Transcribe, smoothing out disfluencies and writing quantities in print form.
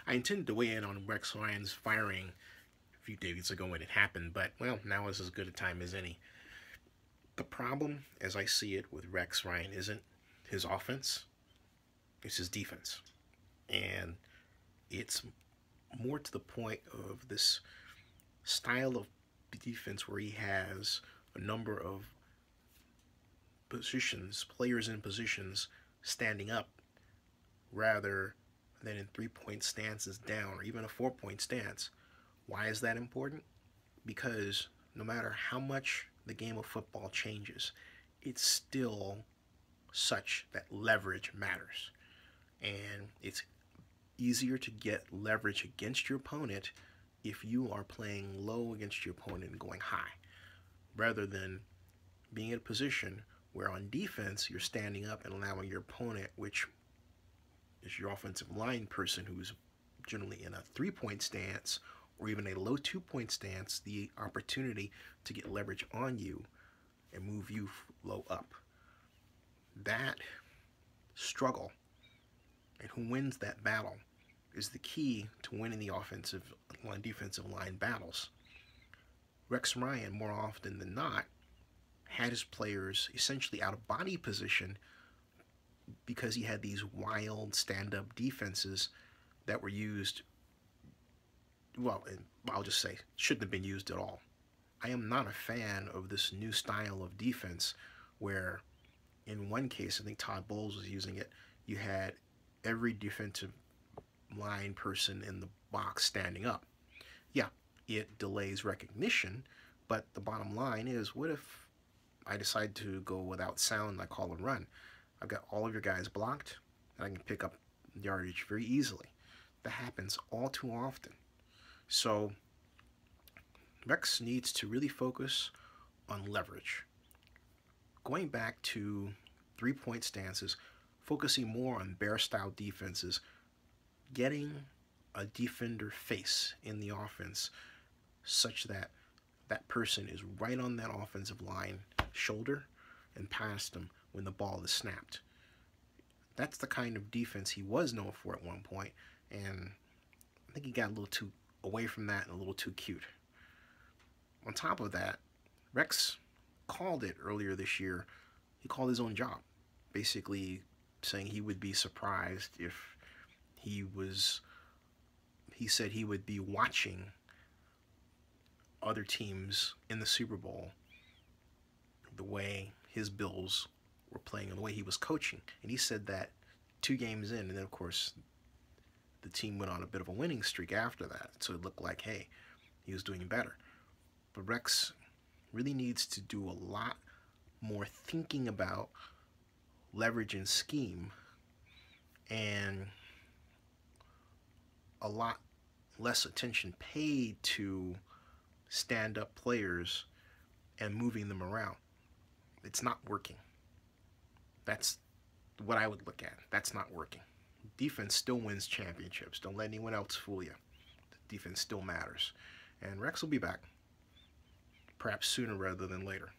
I intended to weigh in on Rex Ryan's firing a few days ago when it happened, but well, now is as good a time as any. The problem, as I see it, with Rex Ryan isn't his offense, it's his defense. And it's more to the point of this style of defense where he has a number of positions, players in positions standing up rather than in 3 point stances down or even a 4 point stance. Why is that important? Because no matter how much the game of football changes, it's still such that leverage matters. And it's easier to get leverage against your opponent if you are playing low against your opponent and going high, rather than being in a position where on defense you're standing up and allowing your opponent, which is your offensive line person who's generally in a 3 point stance or even a low 2 point stance, the opportunity to get leverage on you and move you low up. That struggle and who wins that battle is the key to winning the offensive line, defensive line battles. Rex Ryan, more often than not, had his players essentially out of body position because he had these wild stand-up defenses that were used, well, I'll just say, shouldn't have been used at all. I am not a fan of this new style of defense where, in one case, I think Todd Bowles was using it, you had every defensive line person in the box standing up. Yeah, it delays recognition, but the bottom line is, what if I decide to go without sound, I call and run? I've got all of your guys blocked, and I can pick up yardage very easily. That happens all too often. So Rex needs to really focus on leverage. Going back to 3 point stances, focusing more on bear style defenses, getting a defender face in the offense such that that person is right on that offensive line shoulder and past them when the ball is snapped. That's the kind of defense he was known for at one point, and I think he got a little too away from that and a little too cute. On top of that, Rex called it earlier this year. He called his own job, basically saying he would be surprised if he said he would be watching other teams in the Super Bowl the way his Bills were playing and the way he was coaching. And he said that 2 games in, and then of course the team went on a bit of a winning streak after that, so it looked like, hey, he was doing better. But Rex really needs to do a lot more thinking about leverage and scheme, and a lot less attention paid to stand-up players and moving them around. It's not working. That's what I would look at. That's not working. Defense still wins championships. Don't let anyone else fool you. The defense still matters. And Rex will be back, perhaps sooner rather than later.